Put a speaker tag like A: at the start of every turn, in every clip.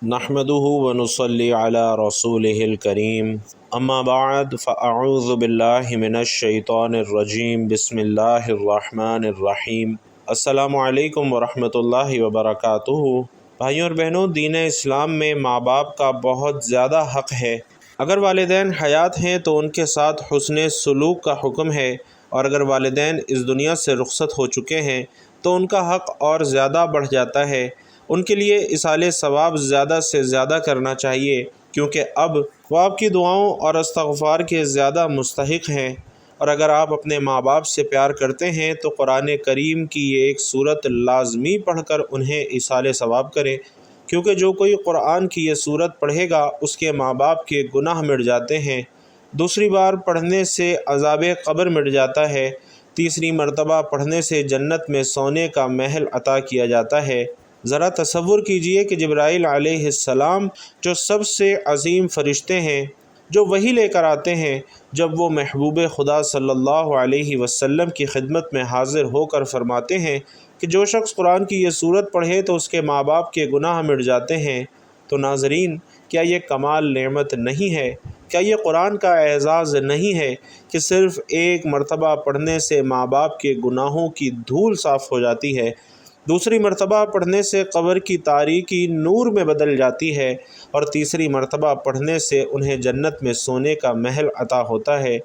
A: نحمده ونصلي على رسوله الكريم اما بعد فاعوذ باللہ من الشیطان الرجیم بسم اللہ الرحمن الرحیم۔ السلام علیکم ورحمۃ اللہ وبرکاتہ۔ بھائیوں اور بہنوں، دین اسلام میں ماں باپ کا بہت زیادہ حق ہے۔ اگر والدین حیات ہیں تو ان کے ساتھ حسن سلوک کا حکم ہے، اور اگر والدین اس دنیا سے رخصت ہو چکے ہیں تو ان کا حق اور زیادہ بڑھ جاتا ہے۔ ان کے لیے ایصال ثواب زیادہ سے زیادہ کرنا چاہیے، کیونکہ اب وہ آپ کی دعاؤں اور استغفار کے زیادہ مستحق ہیں۔ اور اگر آپ اپنے ماں باپ سے پیار کرتے ہیں تو قرآن کریم کی یہ ایک صورت لازمی پڑھ کر انہیں ایصال ثواب کریں، کیونکہ جو کوئی قرآن کی یہ صورت پڑھے گا اس کے ماں باپ کے گناہ مٹ جاتے ہیں۔ دوسری بار پڑھنے سے عذاب قبر مٹ جاتا ہے۔ تیسری مرتبہ پڑھنے سے جنت میں سونے کا محل عطا کیا جاتا ہے۔ ذرا تصور کیجئے کہ جبرائیل علیہ السلام جو سب سے عظیم فرشتے ہیں، جو وحی لے کر آتے ہیں، جب وہ محبوب خدا صلی اللہ علیہ وسلم کی خدمت میں حاضر ہو کر فرماتے ہیں کہ جو شخص قرآن کی یہ صورت پڑھے تو اس کے ماں باپ کے گناہ مٹ جاتے ہیں، تو ناظرین، کیا یہ کمال نعمت نہیں ہے؟ کیا یہ قرآن کا اعزاز نہیں ہے کہ صرف ایک مرتبہ پڑھنے سے ماں باپ کے گناہوں کی دھول صاف ہو جاتی ہے، دوسری مرتبہ پڑھنے سے قبر کی تاریکی نور میں بدل جاتی ہے، اور تیسری مرتبہ پڑھنے سے انہیں جنت میں سونے کا محل عطا ہوتا ہے؟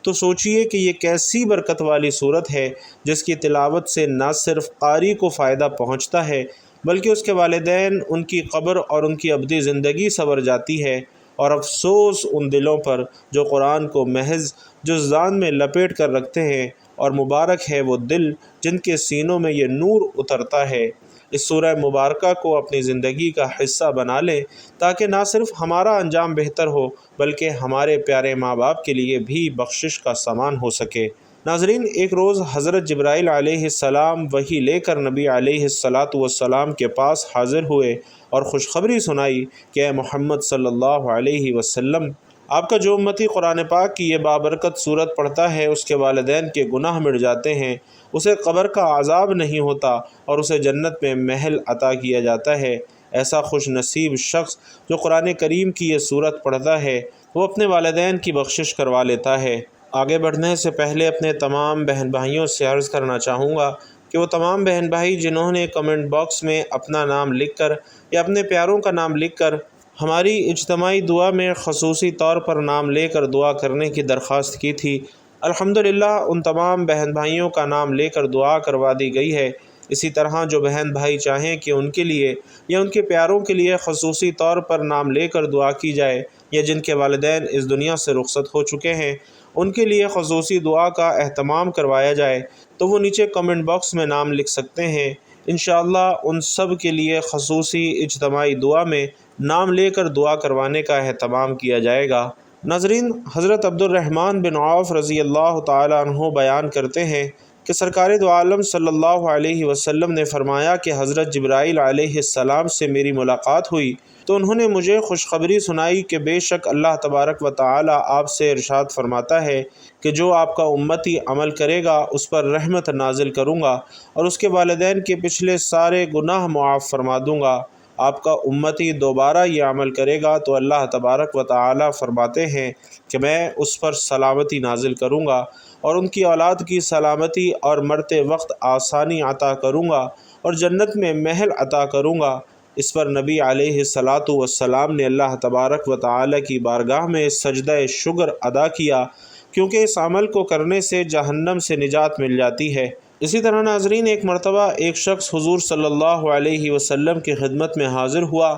A: تو سوچئے کہ یہ کیسی برکت والی صورت ہے جس کی تلاوت سے نہ صرف قاری کو فائدہ پہنچتا ہے بلکہ اس کے والدین، ان کی قبر اور ان کی ابدی زندگی سنور جاتی ہے۔ اور افسوس ان دلوں پر جو قرآن کو محض جزدان میں لپیٹ کر رکھتے ہیں، اور مبارک ہے وہ دل جن کے سینوں میں یہ نور اترتا ہے۔ اس سورہ مبارکہ کو اپنی زندگی کا حصہ بنا لیں تاکہ نہ صرف ہمارا انجام بہتر ہو بلکہ ہمارے پیارے ماں باپ کے لیے بھی بخشش کا سامان ہو سکے۔ ناظرین، ایک روز حضرت جبرائیل علیہ السلام وحی لے کر نبی علیہ السلام کے پاس حاضر ہوئے اور خوشخبری سنائی کہ اے محمد صلی اللہ علیہ وسلم، آپ کا جو امتی قرآن پاک کی یہ بابرکت صورت پڑھتا ہے اس کے والدین کے گناہ مٹ جاتے ہیں، اسے قبر کا عذاب نہیں ہوتا اور اسے جنت میں محل عطا کیا جاتا ہے۔ ایسا خوش نصیب شخص جو قرآن کریم کی یہ صورت پڑھتا ہے وہ اپنے والدین کی بخشش کروا لیتا ہے۔ آگے بڑھنے سے پہلے اپنے تمام بہن بھائیوں سے عرض کرنا چاہوں گا کہ وہ تمام بہن بھائی جنہوں نے کمنٹ باکس میں اپنا نام لکھ کر یا اپنے پیاروں کا نام لکھ کر ہماری اجتماعی دعا میں خصوصی طور پر نام لے کر دعا کرنے کی درخواست کی تھی، الحمدللہ ان تمام بہن بھائیوں کا نام لے کر دعا کروا دی گئی ہے۔ اسی طرح جو بہن بھائی چاہیں کہ ان کے لیے یا ان کے پیاروں کے لیے خصوصی طور پر نام لے کر دعا کی جائے، یا جن کے والدین اس دنیا سے رخصت ہو چکے ہیں ان کے لیے خصوصی دعا کا اہتمام کروایا جائے، تو وہ نیچے کمنٹ باکس میں نام لکھ سکتے ہیں۔ انشاءاللہ ان سب کے لیے خصوصی اجتماعی دعا میں نام لے کر دعا کروانے کا اہتمام کیا جائے گا۔ ناظرین، حضرت عبد الرحمن بن عوف رضی اللہ تعالیٰ عنہ بیان کرتے ہیں کہ سرکار دو عالم صلی اللہ علیہ وسلم نے فرمایا کہ حضرت جبرائیل علیہ السلام سے میری ملاقات ہوئی تو انہوں نے مجھے خوشخبری سنائی کہ بے شک اللہ تبارک و تعالیٰ آپ سے ارشاد فرماتا ہے کہ جو آپ کا امتی عمل کرے گا اس پر رحمت نازل کروں گا اور اس کے والدین کے پچھلے سارے گناہ معاف فرما دوں گا۔ آپ کا امتی دوبارہ یہ عمل کرے گا تو اللہ تبارک و تعالیٰ فرماتے ہیں کہ میں اس پر سلامتی نازل کروں گا اور ان کی اولاد کی سلامتی اور مرتے وقت آسانی عطا کروں گا اور جنت میں محل عطا کروں گا۔ اس پر نبی علیہ السلام نے اللہ تبارک و تعالیٰ کی بارگاہ میں سجدہ شکر ادا کیا، کیونکہ اس عمل کو کرنے سے جہنم سے نجات مل جاتی ہے۔ اسی طرح ناظرین، ایک مرتبہ ایک شخص حضور صلی اللہ علیہ وسلم کی خدمت میں حاضر ہوا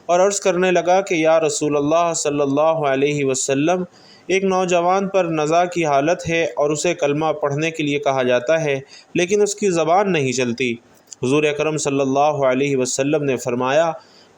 A: اور عرض کرنے لگا کہ یا رسول اللہ صلی اللہ علیہ وسلم، ایک نوجوان پر نزع کی حالت ہے اور اسے کلمہ پڑھنے کے لیے کہا جاتا ہے لیکن اس کی زبان نہیں چلتی۔ حضور اکرم صلی اللہ علیہ وسلم نے فرمایا،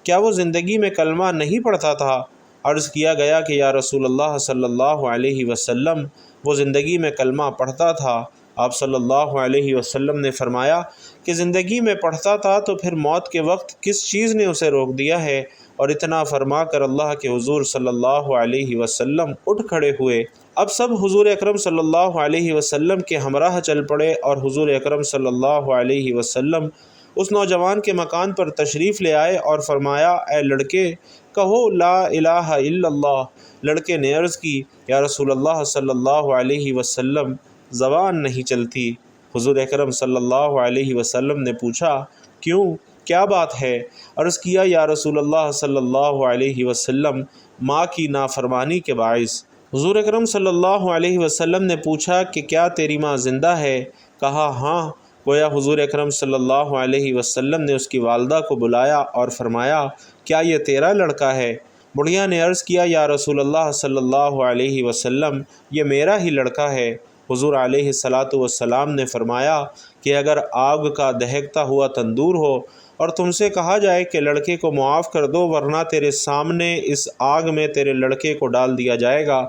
A: کیا وہ زندگی میں کلمہ نہیں پڑھتا تھا؟ عرض کیا گیا کہ یا رسول اللہ صلی اللہ علیہ وسلم، وہ زندگی میں کلمہ پڑھتا تھا۔ آپ صلی اللہ علیہ وسلم نے فرمایا کہ زندگی میں پڑھتا تھا تو پھر موت کے وقت کس چیز نے اسے روک دیا ہے؟ اور اتنا فرما کر اللہ کے حضور صلی اللہ علیہ وسلم اٹھ کھڑے ہوئے۔ اب سب حضور اکرم صلی اللہ علیہ وسلم کے ہمراہ چل پڑے اور حضور اکرم صلی اللہ علیہ وسلم اس نوجوان کے مکان پر تشریف لے آئے اور فرمایا اے لڑکے کہو لا الہ الا اللہ۔ لڑکے نے عرض کی یا رسول اللہ صلی اللہ علیہ وسلم زبان نہیں چلتی۔ حضور اکرم صلی اللہ علیہ وسلم نے پوچھا کیوں، کیا بات ہے؟ عرض کیا یا رسول اللہ صلی اللہ علیہ وسلم ماں کی نافرمانی کے باعث۔ حضور اکرم صلی اللہ علیہ وسلم نے پوچھا کہ کیا تیری ماں زندہ ہے؟ کہا ہاں۔ گویا حضور اکرم صلی اللہ علیہ وسلم نے اس کی والدہ کو بلایا اور فرمایا کیا یہ تیرا لڑکا ہے؟ بڑھیا نے عرض کیا یا رسول اللہ صلی اللہ علیہ وسلم یہ میرا ہی لڑکا ہے۔ حضور علیہ السلام نے فرمایا کہ اگر آگ کا دہکتا ہوا تندور ہو اور تم سے کہا جائے کہ لڑکے کو معاف کر دو ورنہ تیرے سامنے اس آگ میں تیرے لڑکے کو ڈال دیا جائے گا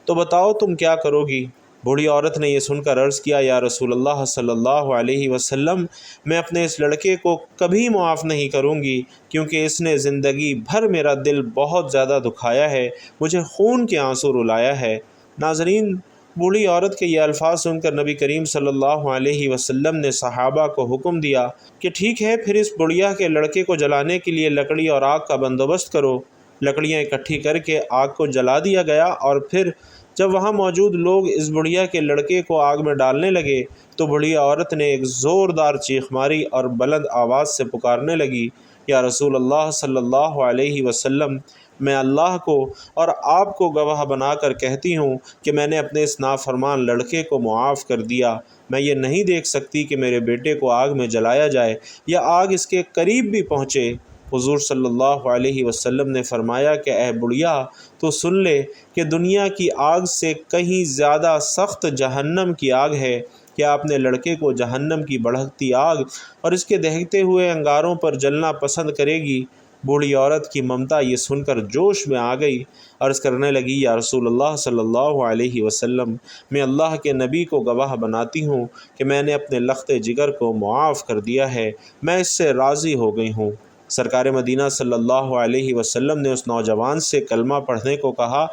A: تو بتاؤ تم کیا کرو گی؟ بوڑھی عورت نے یہ سن کر عرض کیا یا رسول اللہ صلی اللہ علیہ وسلم میں اپنے اس لڑکے کو کبھی معاف نہیں کروں گی کیونکہ اس نے زندگی بھر میرا دل بہت زیادہ دکھایا ہے، مجھے خون کے آنسو رلایا ہے۔ ناظرین، بوڑھی عورت کے یہ الفاظ سن کر نبی کریم صلی اللہ علیہ وسلم نے صحابہ کو حکم دیا کہ ٹھیک ہے پھر اس بڑھیا کے لڑکے کو جلانے کے لیے لکڑی اور آگ کا بندوبست کرو۔ لکڑیاں اکٹھی کر کے آگ کو جلا دیا گیا اور پھر جب وہاں موجود لوگ اس بڑھیا کے لڑکے کو آگ میں ڈالنے لگے تو بڑھیا عورت نے ایک زوردار چیخ ماری اور بلند آواز سے پکارنے لگی یا رسول اللہ صلی اللہ علیہ وسلم میں اللہ کو اور آپ کو گواہ بنا کر کہتی ہوں کہ میں نے اپنے اس نافرمان لڑکے کو معاف کر دیا۔ میں یہ نہیں دیکھ سکتی کہ میرے بیٹے کو آگ میں جلایا جائے یا آگ اس کے قریب بھی پہنچے۔ حضور صلی اللہ علیہ وسلم نے فرمایا کہ اے بڑھیا تو سن لے کہ دنیا کی آگ سے کہیں زیادہ سخت جہنم کی آگ ہے۔ کیا اپنے لڑکے کو جہنم کی بڑھتی آگ اور اس کے دہکتے ہوئے انگاروں پر جلنا پسند کرے گی؟ بوڑھی عورت کی ممتا یہ سن کر جوش میں آ گئی، عرض کرنے لگی یا رسول اللہ صلی اللہ علیہ وسلم میں اللہ کے نبی کو گواہ بناتی ہوں کہ میں نے اپنے لخت جگر کو معاف کر دیا ہے، میں اس سے راضی ہو گئی ہوں۔ سرکار مدینہ صلی اللہ علیہ وسلم نے اس نوجوان سے کلمہ پڑھنے کو کہا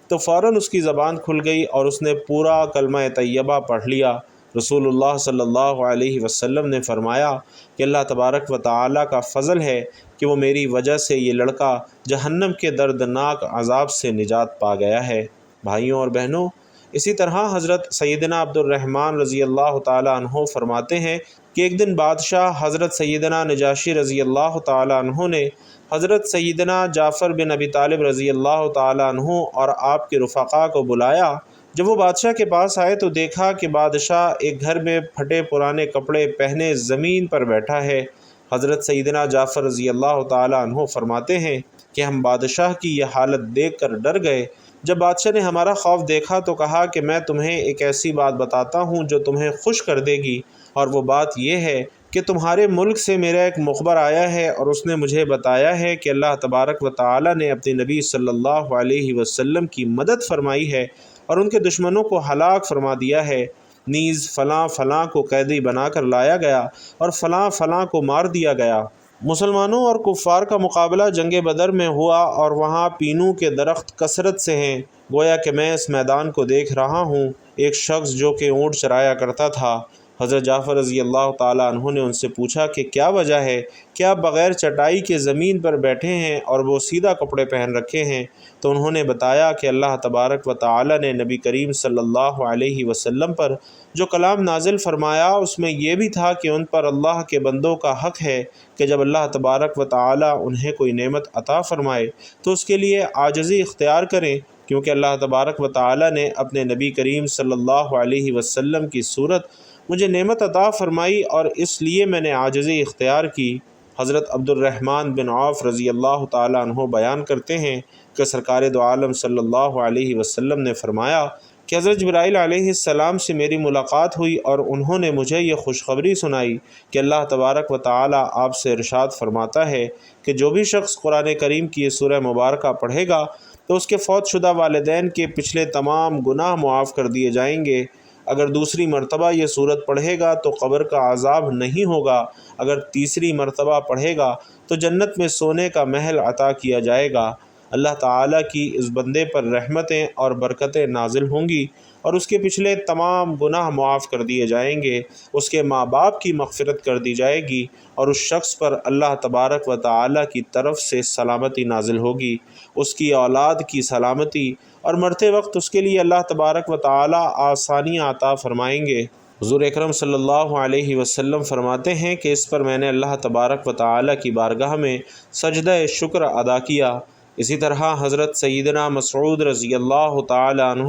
A: تو فوراً اس کی زبان کھل گئی اور اس نے پورا کلمہ طیبہ پڑھ لیا۔ رسول اللہ صلی اللہ علیہ وسلم نے فرمایا کہ اللہ تبارک و تعالیٰ کا فضل ہے کہ وہ میری وجہ سے یہ لڑکا جہنم کے دردناک عذاب سے نجات پا گیا ہے۔ بھائیوں اور بہنوں، اسی طرح حضرت سیدنا عبد الرحمن رضی اللہ تعالیٰ عنہ فرماتے ہیں کہ ایک دن بادشاہ حضرت سیدنا نجاشی رضی اللہ تعالیٰ عنہ نے حضرت سیدنا جعفر بن ابی طالب رضی اللہ تعالیٰ عنہ اور آپ کے رفقا کو بلایا۔ جب وہ بادشاہ کے پاس آئے تو دیکھا کہ بادشاہ ایک گھر میں پھٹے پرانے کپڑے پہنے زمین پر بیٹھا ہے۔ حضرت سیدنا جعفر رضی اللہ تعالیٰ عنہ فرماتے ہیں کہ ہم بادشاہ کی یہ حالت دیکھ کر ڈر گئے۔ جب بادشاہ نے ہمارا خوف دیکھا تو کہا کہ میں تمہیں ایک ایسی بات بتاتا ہوں جو تمہیں خوش کر دے گی، اور وہ بات یہ ہے کہ تمہارے ملک سے میرا ایک مخبر آیا ہے اور اس نے مجھے بتایا ہے کہ اللہ تبارک و تعالیٰ نے اپنے نبی صلی اللہ علیہ وسلم کی مدد فرمائی ہے اور ان کے دشمنوں کو ہلاک فرما دیا ہے، نیز فلاں فلاں کو قیدی بنا کر لایا گیا اور فلاں فلاں کو مار دیا گیا۔ مسلمانوں اور کفار کا مقابلہ جنگ بدر میں ہوا اور وہاں پینوں کے درخت کثرت سے ہیں، گویا کہ میں اس میدان کو دیکھ رہا ہوں۔ ایک شخص جو کہ اونٹ چرایا کرتا تھا، حضرت جعفر رضی اللہ تعالیٰ عنہ نے ان سے پوچھا کہ کیا وجہ ہے کہ آپ بغیر چٹائی کے زمین پر بیٹھے ہیں اور وہ سیدھا کپڑے پہن رکھے ہیں؟ تو انہوں نے بتایا کہ اللہ تبارک و تعالیٰ نے نبی کریم صلی اللہ علیہ وسلم پر جو کلام نازل فرمایا اس میں یہ بھی تھا کہ ان پر اللہ کے بندوں کا حق ہے کہ جب اللہ تبارک و تعالیٰ انہیں کوئی نعمت عطا فرمائے تو اس کے لیے عاجزی اختیار کریں، کیونکہ اللہ تبارک و تعالیٰ نے اپنے نبی کریم صلی اللہ علیہ وسلم کی صورت مجھے نعمت عطا فرمائی اور اس لیے میں نے عاجزی اختیار کی۔ حضرت عبد الرحمن بن عوف رضی اللہ تعالیٰ عنہ بیان کرتے ہیں کہ سرکار دو عالم صلی اللہ علیہ وسلم نے فرمایا کہ حضرت جبرائیل علیہ السلام سے میری ملاقات ہوئی اور انہوں نے مجھے یہ خوشخبری سنائی کہ اللہ تبارک و تعالیٰ آپ سے ارشاد فرماتا ہے کہ جو بھی شخص قرآن کریم کی یہ سورہ مبارکہ پڑھے گا تو اس کے فوت شدہ والدین کے پچھلے تمام گناہ معاف کر دیے جائیں گے۔ اگر دوسری مرتبہ یہ سورت پڑھے گا تو قبر کا عذاب نہیں ہوگا، اگر تیسری مرتبہ پڑھے گا تو جنت میں سونے کا محل عطا کیا جائے گا، اللہ تعالیٰ کی اس بندے پر رحمتیں اور برکتیں نازل ہوں گی اور اس کے پچھلے تمام گناہ معاف کر دیے جائیں گے، اس کے ماں باپ کی مغفرت کر دی جائے گی اور اس شخص پر اللہ تبارک و تعالیٰ کی طرف سے سلامتی نازل ہوگی، اس کی اولاد کی سلامتی، اور مرتے وقت اس کے لیے اللہ تبارک و تعالیٰ آسانیاں عطا فرمائیں گے۔ حضور اکرم صلی اللہ علیہ وسلم فرماتے ہیں کہ اس پر میں نے اللہ تبارک و تعالیٰ کی بارگاہ میں سجدہ شکر ادا کیا۔ اسی طرح حضرت سیدنا مسعود رضی اللہ تعالی عنہ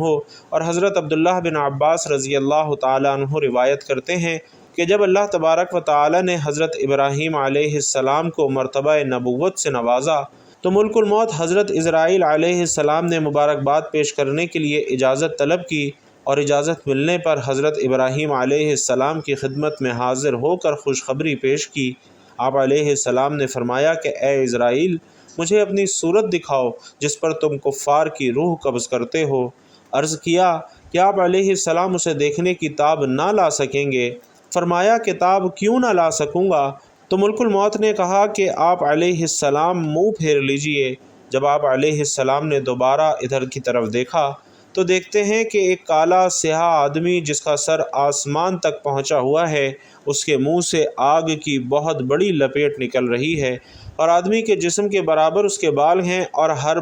A: اور حضرت عبداللہ بن عباس رضی اللہ تعالی عنہ روایت کرتے ہیں کہ جب اللہ تبارک و تعالی نے حضرت ابراہیم علیہ السلام کو مرتبہ نبوت سے نوازا تو ملک الموت حضرت اسرائیل علیہ السلام نے مبارکباد پیش کرنے کے لیے اجازت طلب کی، اور اجازت ملنے پر حضرت ابراہیم علیہ السلام کی خدمت میں حاضر ہو کر خوشخبری پیش کی۔ آپ علیہ السلام نے فرمایا کہ اے اسرائیل، مجھے اپنی صورت دکھاؤ جس پر تم کفار کی روح قبض کرتے ہو۔ عرض کیا کہ آپ علیہ السلام اسے دیکھنے کی تاب نہ لا سکیں گے۔ فرمایا کہ تاب کیوں نہ لا سکوں گا؟ تو ملک الموت نے کہا کہ آپ علیہ السلام منہ پھیر لیجئے۔ جب آپ علیہ السلام نے دوبارہ ادھر کی طرف دیکھا تو دیکھتے ہیں کہ ایک کالا سیاہ آدمی جس کا سر آسمان تک پہنچا ہوا ہے، اس کے منہ سے آگ کی بہت بڑی لپیٹ نکل رہی ہے، اور آدمی کے جسم کے برابر اس کے بال ہیں، اور ہر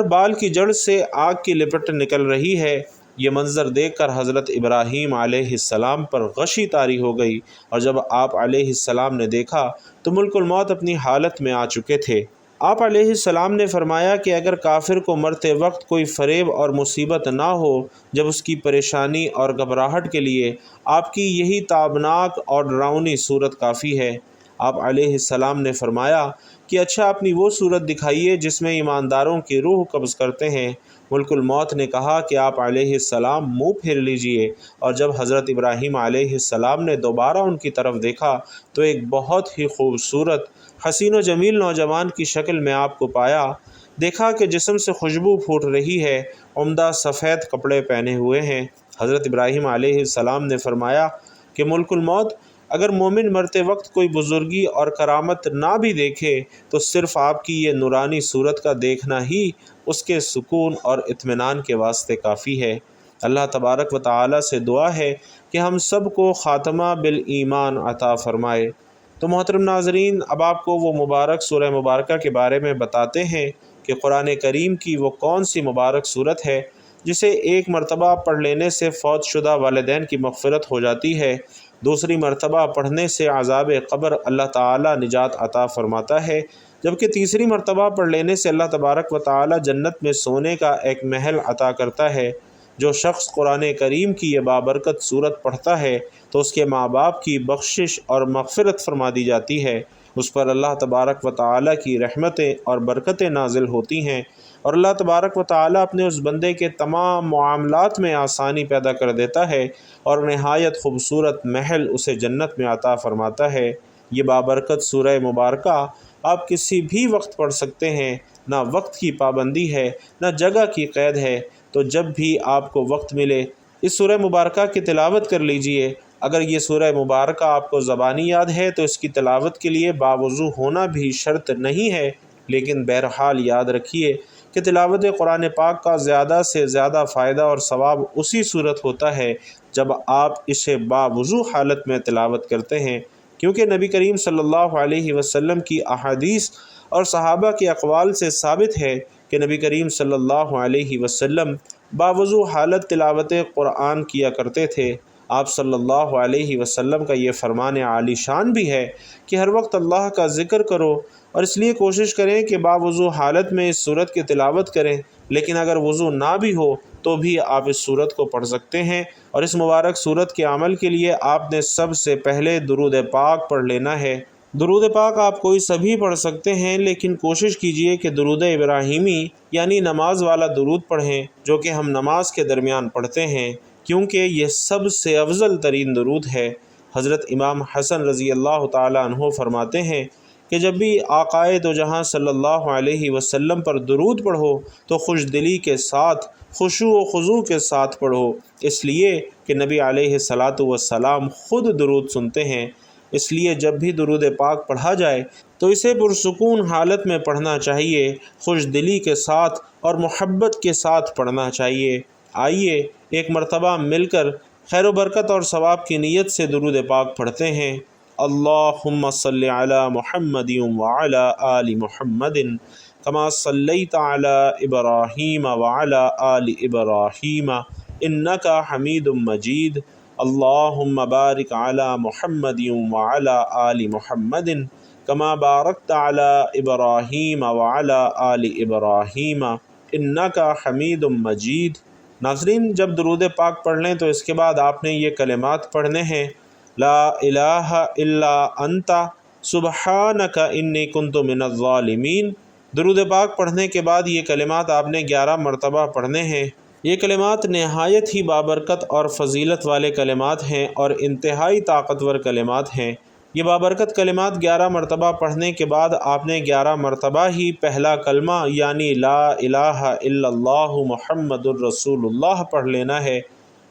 A: بال کی جڑ سے آگ کی لپٹ نکل رہی ہے۔ یہ منظر دیکھ کر حضرت ابراہیم علیہ السلام پر غشی طاری ہو گئی، اور جب آپ علیہ السلام نے دیکھا تو ملک الموت اپنی حالت میں آ چکے تھے۔ آپ علیہ السلام نے فرمایا کہ اگر کافر کو مرتے وقت کوئی فریب اور مصیبت نہ ہو، جب اس کی پریشانی اور گھبراہٹ کے لیے آپ کی یہی تابناک اور ڈراؤنی صورت کافی ہے۔ آپ علیہ السلام نے فرمایا کہ اچھا اپنی وہ صورت دکھائیے جس میں ایمانداروں کی روح قبض کرتے ہیں۔ ملک الموت نے کہا کہ آپ علیہ السلام منہ پھیر لیجئے، اور جب حضرت ابراہیم علیہ السلام نے دوبارہ ان کی طرف دیکھا تو ایک بہت ہی خوبصورت حسین و جمیل نوجوان کی شکل میں آپ کو پایا۔ دیکھا کہ جسم سے خوشبو پھوٹ رہی ہے، عمدہ سفید کپڑے پہنے ہوئے ہیں۔ حضرت ابراہیم علیہ السلام نے فرمایا کہ ملک الموت، اگر مومن مرتے وقت کوئی بزرگی اور کرامت نہ بھی دیکھے تو صرف آپ کی یہ نورانی صورت کا دیکھنا ہی اس کے سکون اور اطمینان کے واسطے کافی ہے۔ اللہ تبارک و تعالی سے دعا ہے کہ ہم سب کو خاتمہ بالایمان عطا فرمائے۔ تو محترم ناظرین، اب آپ کو وہ مبارک سورہ مبارکہ کے بارے میں بتاتے ہیں کہ قرآن کریم کی وہ کون سی مبارک صورت ہے جسے ایک مرتبہ پڑھ لینے سے فوت شدہ والدین کی مغفرت ہو جاتی ہے، دوسری مرتبہ پڑھنے سے عذاب قبر اللہ تعالی نجات عطا فرماتا ہے، جبکہ تیسری مرتبہ پڑھ لینے سے اللہ تبارک و تعالی جنت میں سونے کا ایک محل عطا کرتا ہے۔ جو شخص قرآن کریم کی یہ بابرکت صورت پڑھتا ہے تو اس کے ماں باپ کی بخشش اور مغفرت فرما دی جاتی ہے، اس پر اللہ تبارک و تعالی کی رحمتیں اور برکتیں نازل ہوتی ہیں، اور اللہ تبارک و تعالی اپنے اس بندے کے تمام معاملات میں آسانی پیدا کر دیتا ہے اور نہایت خوبصورت محل اسے جنت میں عطا فرماتا ہے۔ یہ بابرکت سورہ مبارکہ آپ کسی بھی وقت پڑھ سکتے ہیں، نہ وقت کی پابندی ہے نہ جگہ کی قید ہے، تو جب بھی آپ کو وقت ملے اس سورہ مبارکہ کی تلاوت کر لیجئے۔ اگر یہ سورہ مبارکہ آپ کو زبانی یاد ہے تو اس کی تلاوت کے لیے باوضو ہونا بھی شرط نہیں ہے، لیکن بہرحال یاد رکھیے کہ تلاوت قرآن پاک کا زیادہ سے زیادہ فائدہ اور ثواب اسی صورت ہوتا ہے جب آپ اسے باوضو حالت میں تلاوت کرتے ہیں، کیونکہ نبی کریم صلی اللہ علیہ وسلم کی احادیث اور صحابہ کے اقوال سے ثابت ہے کہ نبی کریم صلی اللہ علیہ وسلم باوضو حالت تلاوت قرآن کیا کرتے تھے۔ آپ صلی اللہ علیہ وسلم کا یہ فرمان عالی شان بھی ہے کہ ہر وقت اللہ کا ذکر کرو، اور اس لیے کوشش کریں کہ باوضو حالت میں اس صورت کی تلاوت کریں، لیکن اگر وضو نہ بھی ہو تو بھی آپ اس صورت کو پڑھ سکتے ہیں، اور اس مبارک صورت کے عمل کے لیے آپ نے سب سے پہلے درود پاک پڑھ لینا ہے۔ درود پاک آپ کوئی سبھی پڑھ سکتے ہیں، لیکن کوشش کیجئے کہ درود ابراہیمی یعنی نماز والا درود پڑھیں جو کہ ہم نماز کے درمیان پڑھتے ہیں، کیونکہ یہ سب سے افضل ترین درود ہے۔ حضرت امام حسن رضی اللہ تعالی عنہ فرماتے ہیں کہ جب بھی آقائے دو جہاں صلی اللہ علیہ وسلم پر درود پڑھو تو خوش دلی کے ساتھ، خشوع و خضوع کے ساتھ پڑھو، اس لیے کہ نبی علیہ الصلاۃ والسلام خود درود سنتے ہیں۔ اس لیے جب بھی درود پاک پڑھا جائے تو اسے پرسکون حالت میں پڑھنا چاہیے، خوش دلی کے ساتھ اور محبت کے ساتھ پڑھنا چاہیے۔ آئیے ایک مرتبہ مل کر خیر و برکت اور ثواب کی نیت سے درود پاک پڑھتے ہیں۔ اللہم صلی علی محمد وعلی آل محمد کما صلیت علی ابراہیم وعلی آل ابراہیم انک حمید مجید۔ اللہم بارک علی محمد وعلی آل محمد کما بارکت علی ابراہیم وعلی آل ابراہیم انک حمید مجید۔ ناظرین، جب درود پاک پڑھ لیں تو اس کے بعد آپ نے یہ کلمات پڑھنے ہیں: لا الہ الا انت سبحانک انی کنت من الظالمین۔ درود پاک پڑھنے کے بعد یہ کلمات آپ نے 11 مرتبہ پڑھنے ہیں۔ یہ کلمات نہایت ہی بابرکت اور فضیلت والے کلمات ہیں اور انتہائی طاقتور کلمات ہیں۔ یہ بابرکت کلمات 11 مرتبہ پڑھنے کے بعد آپ نے 11 مرتبہ ہی پہلا کلمہ یعنی لا الہ الا اللہ محمد الرسول اللہ پڑھ لینا ہے۔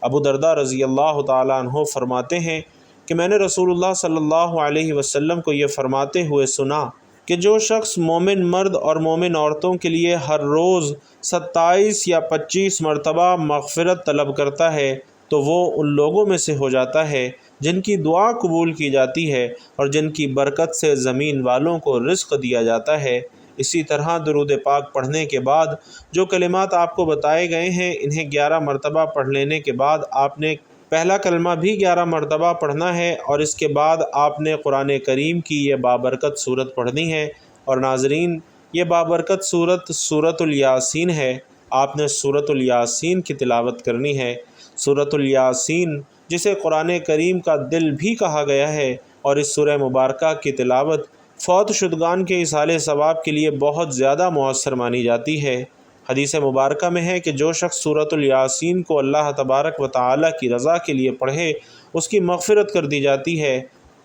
A: ابو درداء رضی اللہ تعالیٰ عنہ فرماتے ہیں کہ میں نے رسول اللہ صلی اللہ علیہ وسلم کو یہ فرماتے ہوئے سنا کہ جو شخص مومن مرد اور مومن عورتوں کے لیے ہر روز 27 یا 25 مرتبہ مغفرت طلب کرتا ہے تو وہ ان لوگوں میں سے ہو جاتا ہے جن کی دعا قبول کی جاتی ہے اور جن کی برکت سے زمین والوں کو رزق دیا جاتا ہے۔ اسی طرح درود پاک پڑھنے کے بعد جو کلمات آپ کو بتائے گئے ہیں انہیں 11 مرتبہ پڑھ لینے کے بعد آپ نے پہلا کلمہ بھی 11 مرتبہ پڑھنا ہے اور اس کے بعد آپ نے قرآن کریم کی یہ بابرکت صورت پڑھنی ہے۔ اور ناظرین، یہ بابرکت صورت سورۃ الیاسین ہے۔ آپ نے سورۃ الیاسین کی تلاوت کرنی ہے۔ سورۃ الیاسین جسے قرآن کریم کا دل بھی کہا گیا ہے، اور اس سورہ مبارکہ کی تلاوت فوت شدگان کے ایصال ثواب کے لیے بہت زیادہ مؤثر مانی جاتی ہے۔ حدیث مبارکہ میں ہے کہ جو شخص سورۃ الیاسین کو اللہ تبارک و تعالیٰ کی رضا کے لیے پڑھے اس کی مغفرت کر دی جاتی ہے۔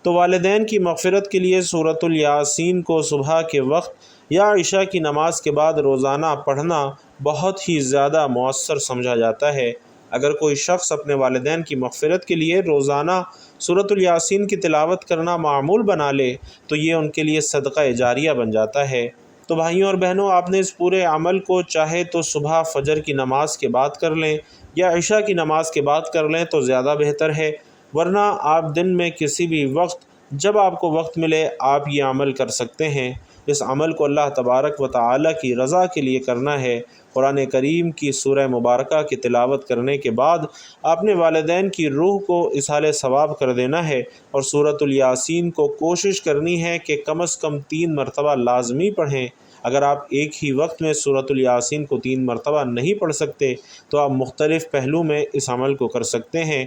A: تو والدین کی مغفرت کے لیے سورۃ الیاسین کو صبح کے وقت یا عشاء کی نماز کے بعد روزانہ پڑھنا بہت ہی زیادہ مؤثر سمجھا جاتا ہے۔ اگر کوئی شخص اپنے والدین کی مغفرت کے لیے روزانہ سورۃ الیاسین کی تلاوت کرنا معمول بنا لے تو یہ ان کے لیے صدقہ جاریہ بن جاتا ہے۔ تو بھائیوں اور بہنوں، آپ نے اس پورے عمل کو چاہے تو صبح فجر کی نماز کے بعد کر لیں یا عشاء کی نماز کے بعد کر لیں تو زیادہ بہتر ہے، ورنہ آپ دن میں کسی بھی وقت جب آپ کو وقت ملے آپ یہ عمل کر سکتے ہیں۔ اس عمل کو اللہ تبارک و تعالیٰ کی رضا کے لیے کرنا ہے۔ قرآن کریم کی سورہ مبارکہ کی تلاوت کرنے کے بعد آپ نے والدین کی روح کو ایصال ثواب کر دینا ہے اور سورۃ الیاسین کو کوشش کرنی ہے کہ کم از کم 3 مرتبہ لازمی پڑھیں۔ اگر آپ ایک ہی وقت میں سورۃ الیاسین کو 3 مرتبہ نہیں پڑھ سکتے تو آپ مختلف پہلو میں اس عمل کو کر سکتے ہیں،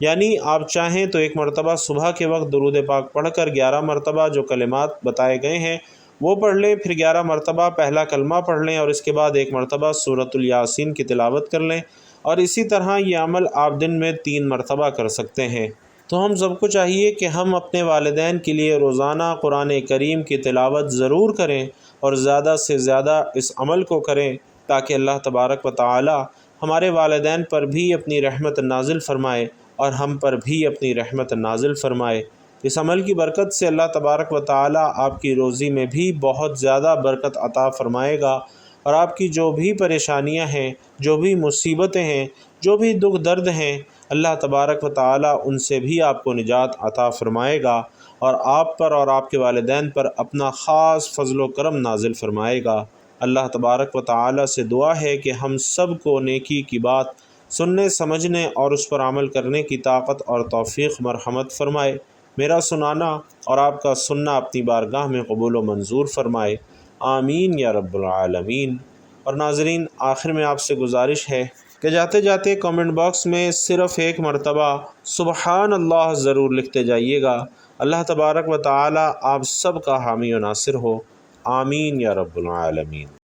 A: یعنی آپ چاہیں تو ایک مرتبہ صبح کے وقت درود پاک پڑھ کر 11 مرتبہ جو کلمات بتائے گئے ہیں وہ پڑھ لیں، پھر 11 مرتبہ پہلا کلمہ پڑھ لیں اور اس کے بعد ایک مرتبہ سورۃ الیاسین کی تلاوت کر لیں، اور اسی طرح یہ عمل آپ دن میں 3 مرتبہ کر سکتے ہیں۔ تو ہم سب کو چاہیے کہ ہم اپنے والدین کے لیے روزانہ قرآن کریم کی تلاوت ضرور کریں اور زیادہ سے زیادہ اس عمل کو کریں تاکہ اللہ تبارک و تعالی ہمارے والدین پر بھی اپنی رحمت نازل فرمائے اور ہم پر بھی اپنی رحمت نازل فرمائے۔ اس عمل کی برکت سے اللہ تبارک و تعالی آپ کی روزی میں بھی بہت زیادہ برکت عطا فرمائے گا، اور آپ کی جو بھی پریشانیاں ہیں، جو بھی مصیبتیں ہیں، جو بھی دکھ درد ہیں، اللہ تبارک و تعالی ان سے بھی آپ کو نجات عطا فرمائے گا اور آپ پر اور آپ کے والدین پر اپنا خاص فضل و کرم نازل فرمائے گا۔ اللہ تبارک و تعالی سے دعا ہے کہ ہم سب کو نیکی کی بات سننے، سمجھنے اور اس پر عمل کرنے کی طاقت اور توفیق مرحمت فرمائے۔ میرا سنانا اور آپ کا سننا اپنی بارگاہ میں قبول و منظور فرمائے، آمین یا رب العالمین۔ اور ناظرین، آخر میں آپ سے گزارش ہے کہ جاتے جاتے کامنٹ باکس میں صرف ایک مرتبہ سبحان اللہ ضرور لکھتے جائیے گا۔ اللہ تبارک و تعالی آپ سب کا حامی و ناصر ہو، آمین یا رب العالمین۔